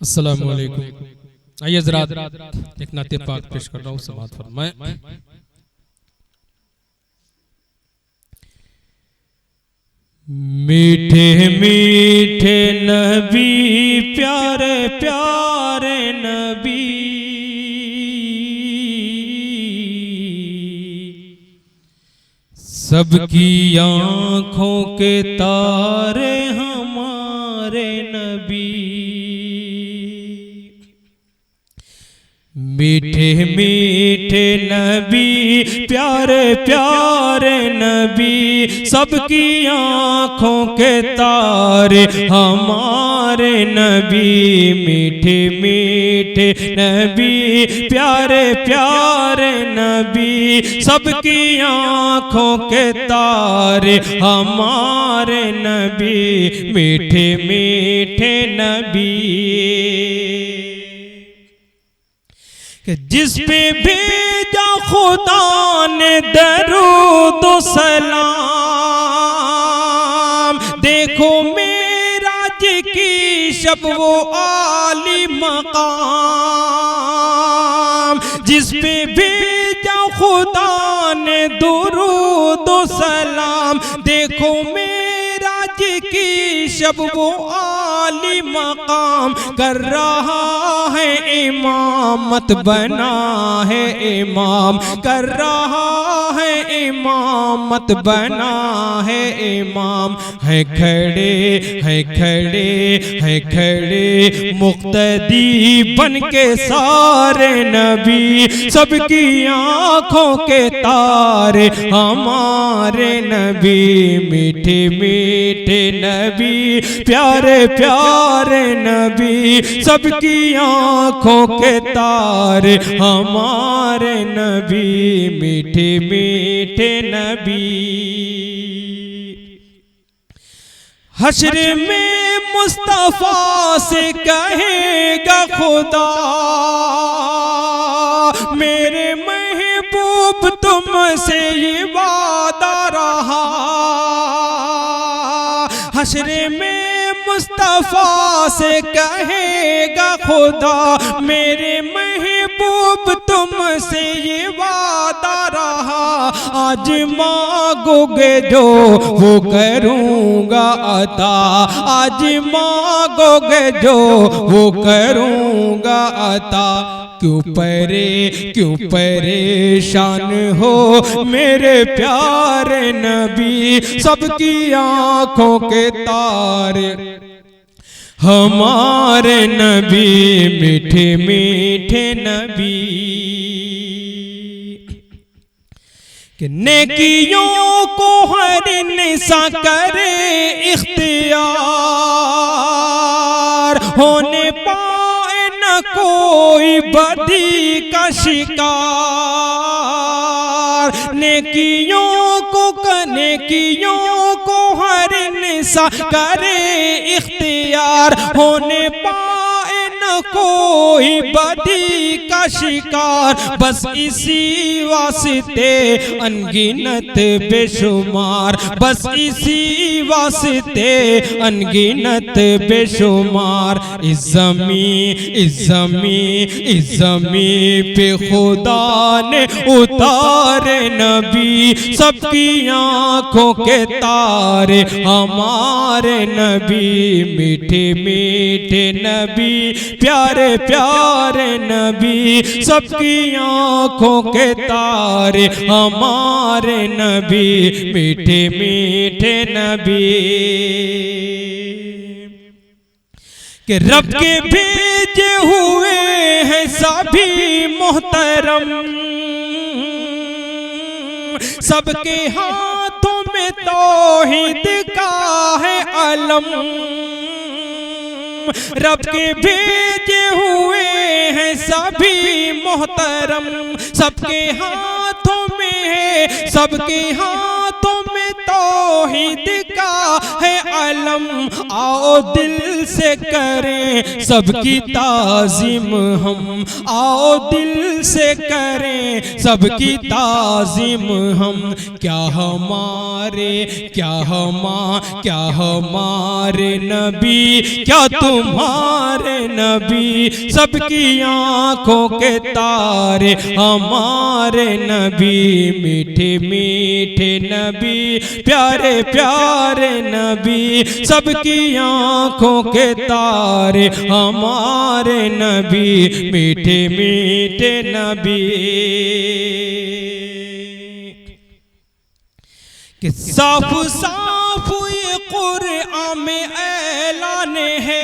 अस्सलामु अलैकुम। आइए जरा एक नाते पाक पेश कर रहा हूँ, समाअत फरमाएं। मीठे मीठे नबी, प्यारे प्यारे नबी, सबकी आंखों के तारे हमारे नबी। मीठे मीठे नबी, प्यारे प्यारे नबी, सबकी आंखों के तारे हमारे नबी। मीठे मीठे नबी, प्यारे प्यारे नबी, सबकी आंखों के तारे हमारे नबी। मीठे मीठे नबी जिस पे भेजा खुदा ने दरूद सलाम, देखो मेराज की शब वो आली मकाम। जिस पे भेजा खुदा ने दरूद सलाम, देखो मेराज की शब वो आली मकाम। कर रहा है इमामत, बना है इमाम, कर रहा है इमामत, बना है इमाम। है खड़े है खड़े है खड़े मुक्तदी बन के सारे नबी, सबकी आंखों के तारे हमारे नबी। मीठे मीठे नबी, प्यारे प्यारे नबी, सबकी आंखों के तारे हमारे नबी। मीठे मीठे नबी हश्र में मुस्तफा से कहेगा खुदा, मेरे महबूब तुमसे ये वादा रहा। हश्र में मुस्तफा से कहेगा खुदा, मेरे महबूब तुमसे ये वादा रहा। आज मांगोगे जो वो करूँगा अता, आज मांगोगे जो वो करूँगा अता। क्यों परेशान हो मेरे प्यारे नबी, सबकी आंखों के तारे हमारे नबी। मीठे मीठे नबी कि नेकियों को हर इंसान करे इख्तियार, होने पाए न कोई बदी का शिकार। नेकियों को हर इंसान करे इख्तियार, होने पाए न कोई बदी का शिकार। बस इसी वास्ते अनगिनत बेशुमार, बस इसी वास्ते अनगिनत बेशुमार। इस ज़मीं पे खुदा ने उतारे नबी, सबकी आंखों के तारे हमारे नबी। मीठे मीठे नबी, प्यारे प्यारे नबी, सबकी आंखों के तारे हमारे नबी। मीठे मीठे नबी कि रब के भेजे हुए हैं सभी मोहतरम, सबके हाथों में तौहीद का है अलम। रब के भेजे हुए हैं सभी मोहतरम, सबके हाथों में है, सबके हाथों में तौहीद का है अलम, आओ दिल से करें सबकी ताज़ीम हम, आओ दिल से करें सबकी ताज़ीम हम। क्या हमारे नबी, क्या तुम्हारे नबी, सबकी आँखों के तारे हमारे नबी। मीठे मीठे नबी, प्यारे प्यारे नबी, सबकी आँखों के तारे हमारे नबी। मीठे मीठे नबी कि साफ साफ ये कुरआन में ऐलान है,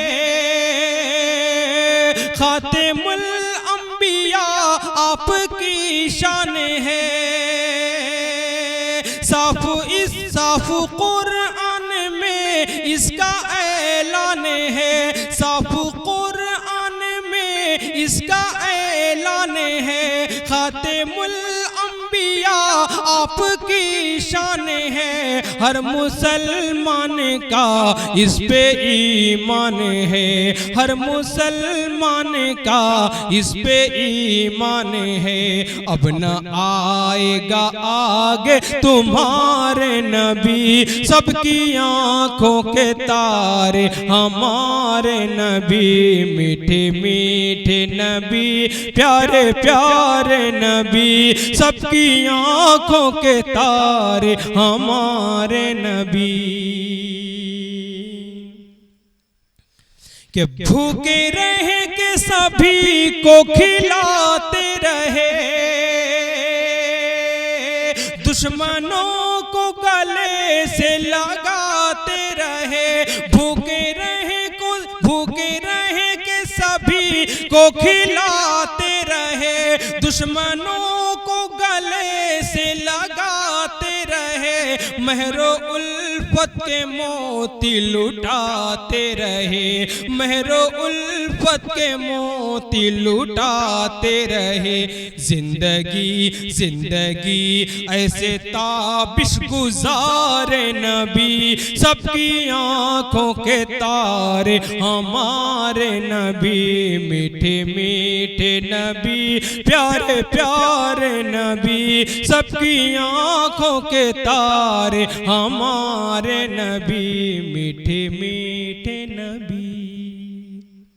खातिमुल अंबिया आपकी शान है। साफ कुरआन में इसका ऐलान है, साफ कुरआन में इसका ऐलान है। खातिमुल अंबिया आपकी शान है, हर मुसलमान का इस पे ईमान है, हर मुसलमान का इस पे ईमान है। अब न आएगा आगे तुम्हारे नबी, सबकी आँखों के तारे हमारे नबी। मीठे मीठे नबी, प्यारे प्यारे नबी, सबकी आँखों के तारे हमारे नबी। कि भूखे रहे के सभी को खिलाते रहे, दुश्मनों को गले से लगाते रहे। भूखे रहे के सभी को खिलाते रहे, दुश्मनों को गले से लगाते रहे। महरो उल्फत के मोती लुटाते रहे, महरो उल्फत के मोती लुटाते रहे। जिंदगी जिंदगी ऐसे ताबिश गुजारे नबी, सबकी आँखों के तारे हमारे नबी। मीठे मीठे नबी, प्यारे प्यारे नबी, सबकी आँखों के तारे हमारे नबी। मीठे मीठे